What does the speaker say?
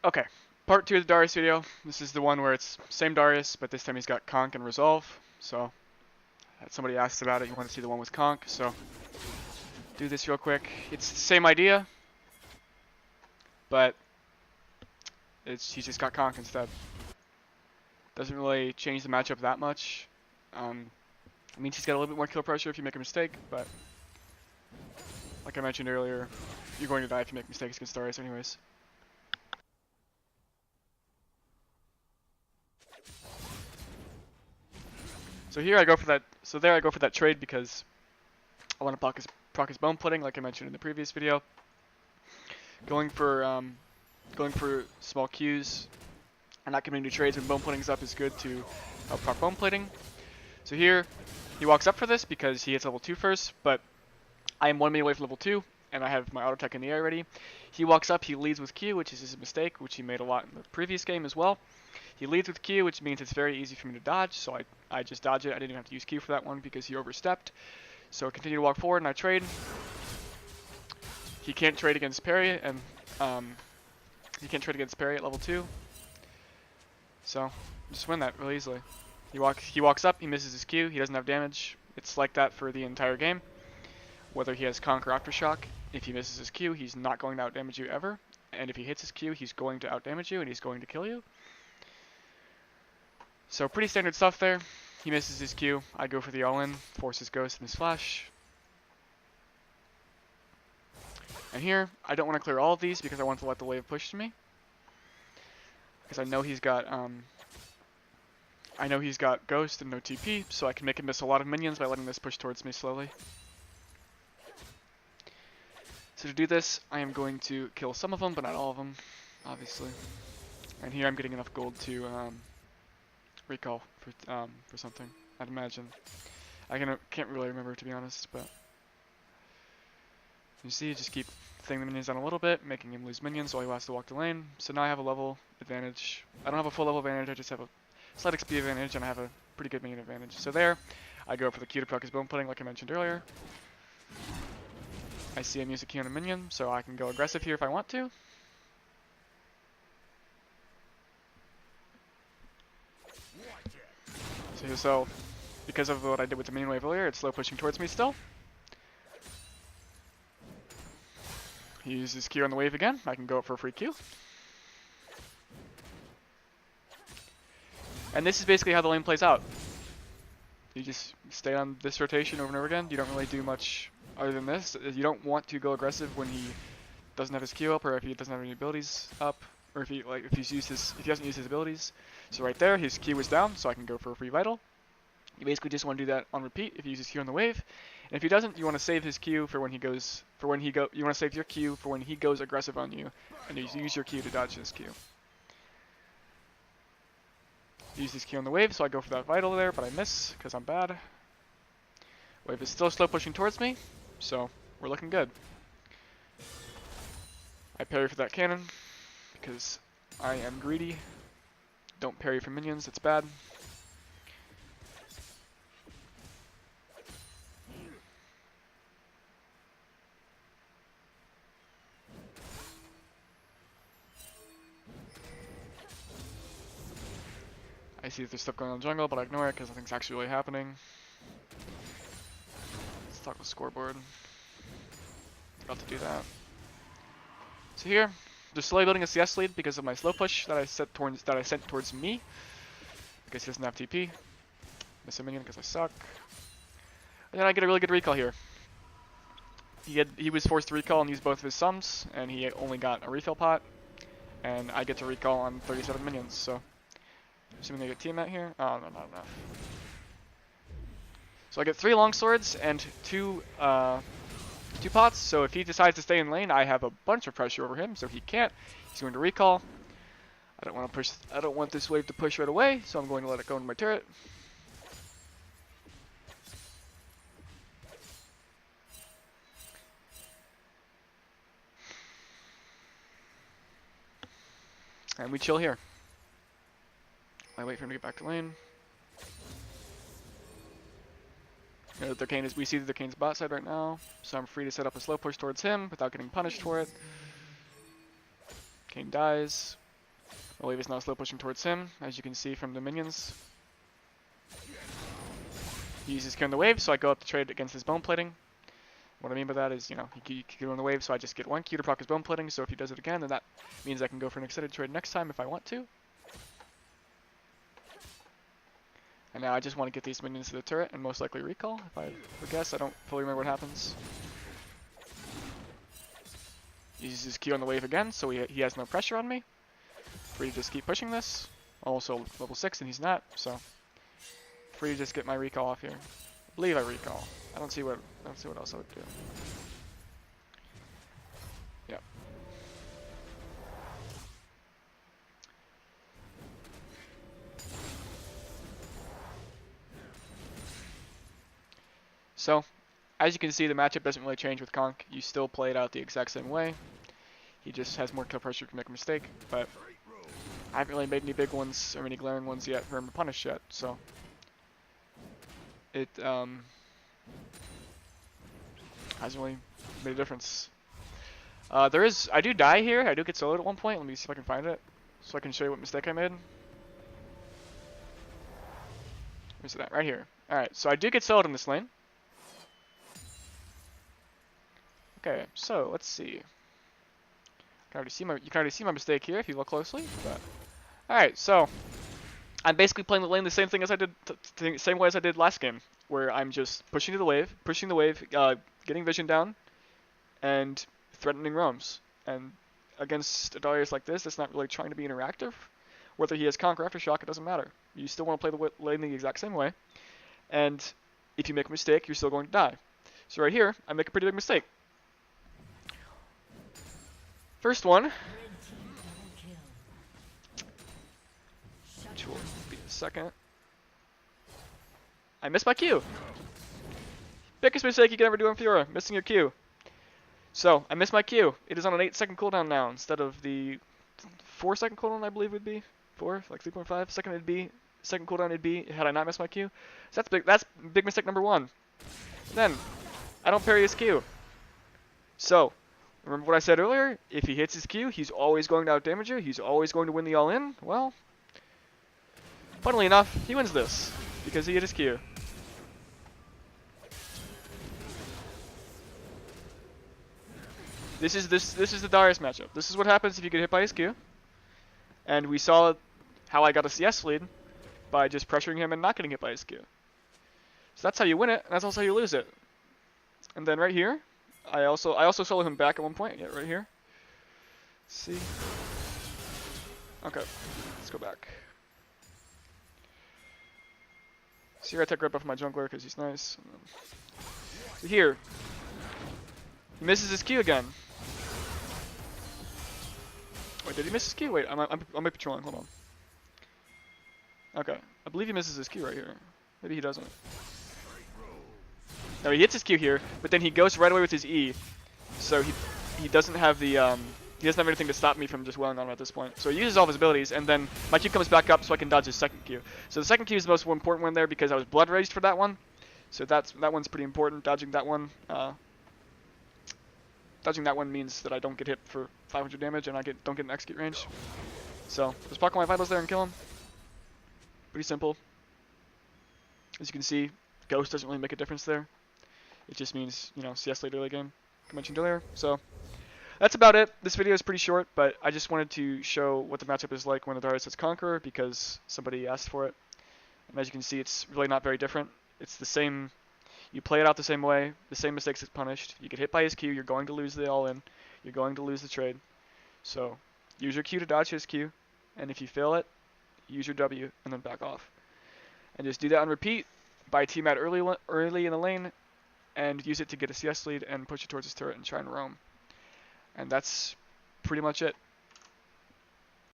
Okay, part 2 of the Darius video. This is the one where it's same Darius, but this time he's got conq and resolve. So, somebody asked about it, you want to see the one with conq, so do this real quick. It's the same idea, but he's just got conq instead. Doesn't really change the matchup that much. It means he's got a little bit more kill pressure if you make a mistake, but like I mentioned earlier, you're going to die if you make mistakes against Darius anyways. So here I go for that. So there I go for that trade because I want to proc his bone plating, like I mentioned in the previous video. Going for small Qs and not committing to trades when bone plating's up is good to help proc bone plating. So here he walks up for this because he hits level 2 first, but I am 1 minute away from level 2 and I have my auto tech in the air ready. He walks up, he leads with Q, which is his mistake, which he made a lot in the previous game as well. He leads with Q, which means it's very easy for me to dodge, so I just dodge it. I didn't even have to use Q for that one because he overstepped. So I continue to walk forward and I trade. He can't trade against parry, and he can't trade against parry at level 2. So just win that really easily. He walks up, he misses his Q, he doesn't have damage. It's like that for the entire game. Whether he has conq or aftershock, if he misses his Q, he's not going to outdamage you ever. And if he hits his Q, he's going to outdamage you and he's going to kill you. So pretty standard stuff there. He misses his Q, I go for the all-in, force his ghost and his flash. And here, I don't want to clear all of these because I want to let the wave push to me. Because I know he's got ghost and no TP, so I can make him miss a lot of minions by letting this push towards me slowly. So to do this, I am going to kill some of them, but not all of them, obviously. And here I'm getting enough gold to recall for something, I'd imagine. I can't really remember, to be honest, but you see, just keep thinning the minions down a little bit, making him lose minions while he has to walk the lane. So now I have a level advantage. I don't have a full level advantage, I just have a slight XP advantage, and I have a pretty good minion advantage. So there, I go for the Q to proc his bone plating, like I mentioned earlier. I see him use a Q on a minion, so I can go aggressive here if I want to. So because of what I did with the minion wave earlier, it's slow pushing towards me still. He uses Q on the wave again. I can go for a free Q. And this is basically how the lane plays out. You just stay on this rotation over and over again. You don't really do much other than this. You don't want to go aggressive when he doesn't have his Q up, or if he doesn't have any abilities up, or if he doesn't use his abilities. So right there, his Q is down, so I can go for a free vital. You basically just want to do that on repeat if he uses Q on the wave. And if he doesn't, you want to save his Q for when he goes you want to save your Q for when he goes aggressive on you, and you use your Q to dodge his Q. Use his Q on the wave, so I go for that vital there, but I miss because I'm bad. Wave is still slow pushing towards me, so we're looking good. I parry for that cannon because I am greedy. Don't parry for minions, it's bad. I see that there's stuff going on in the jungle, but I ignore it because nothing's actually really happening. Let's talk with scoreboard. About to do that. So here, just slowly building a CS lead because of my slow push that I sent towards me. Because he doesn't have TP. Miss a minion because I suck. And then I get a really good recall here. He was forced to recall and use both of his sums, and he only got a refill pot. And I get to recall on 37 minions, so assuming they get team out here. Oh, no, not enough. So I get 3 longswords and 2 pots, so if he decides to stay in lane, I have a bunch of pressure over him, so he can't. He's going to recall. I don't want this wave to push right away, so I'm going to let it go into my turret. And we chill here. I wait for him to get back to lane. We see that the Kane's bot side right now, so I'm free to set up a slow push towards him without getting punished for it. Kane dies. The wave is now slow pushing towards him, as you can see from the minions. He uses Q on the wave, so I go up to trade against his bone plating. What I mean by that is, you know, he can go on the wave, so I just get 1 Q to proc his bone plating, so if he does it again, then that means I can go for an extended trade next time if I want to. And now I just want to get these minions to the turret and most likely recall, if I would guess. I don't fully remember what happens. He uses his Q on the wave again, so he has no pressure on me. Free to just keep pushing this. Also level 6 and he's not, so free to just get my recall off here. I believe I recall. I don't see what else I would do. Yeah. So, as you can see, the matchup doesn't really change with conq. You still play it out the exact same way. He just has more kill pressure to make a mistake, but I haven't really made any big ones or any glaring ones yet for him to punish yet, so it hasn't really made a difference. I do die here. I do get soloed at one point. Let me see if I can find it so I can show you what mistake I made. Where's that? Right here. Alright, so I do get soloed in this lane. Okay, so let's see. You can already see my mistake here if you look closely. But alright, so I'm basically playing the lane the same thing as I did, same way as I did last game, where I'm just pushing the wave, getting vision down, and threatening roams. And against a Darius like this, it's not really trying to be interactive. Whether he has conq or aftershock, it doesn't matter. You still want to play the lane the exact same way, and if you make a mistake, you're still going to die. So right here, I make a pretty big mistake. First one, which will be the second. I missed my Q. Biggest mistake you can ever do on Fiora, missing your Q. So, I missed my Q. It is on an 8-second cooldown now, instead of the 4-second cooldown I believe would be. 4, like 3.5. Second cooldown it'd be had I not missed my Q. So that's big mistake number 1. Then, I don't parry his Q. So, remember what I said earlier? If he hits his Q, he's always going to outdamage you. He's always going to win the all-in. Well, funnily enough, he wins this because he hit his Q. This is the Darius matchup. This is what happens if you get hit by his Q. And we saw how I got a CS lead by just pressuring him and not getting hit by his Q. So that's how you win it, and that's also how you lose it. And then right here, I also solo him back at one point. Yeah, right here. Let's see. Okay, let's go back. So here I take right buff my jungler because he's nice. So here, he misses his Q again. Wait, did he miss his Q? Wait, I might be trolling. Hold on. Okay, I believe he misses his Q right here. Maybe he doesn't. No, he hits his Q here, but then he goes right away with his E. So he doesn't have the he doesn't have anything to stop me from just welling on him at this point. So he uses all of his abilities, and then my Q comes back up so I can dodge his second Q. So the second Q is the most important one there because I was blood raged for that one. So that one's pretty important. Dodging that one means that I don't get hit for 500 damage and I don't get an execute range. So just block my vitals there and kill him. Pretty simple. As you can see, Ghost doesn't really make a difference there. It just means, you know, CS late early game, like I mentioned earlier. So that's about it. This video is pretty short, but I just wanted to show what the matchup is like when the Darius hits Conqueror because somebody asked for it. And as you can see, it's really not very different. It's the same. You play it out the same way. The same mistakes get punished. You get hit by his Q, you're going to lose the all-in. You're going to lose the trade. So use your Q to dodge his Q, and if you fail it, use your W and then back off. And just do that on repeat. Buy T-Mat early in the lane, and use it to get a CS lead and push it towards his turret and try and roam. And that's pretty much it.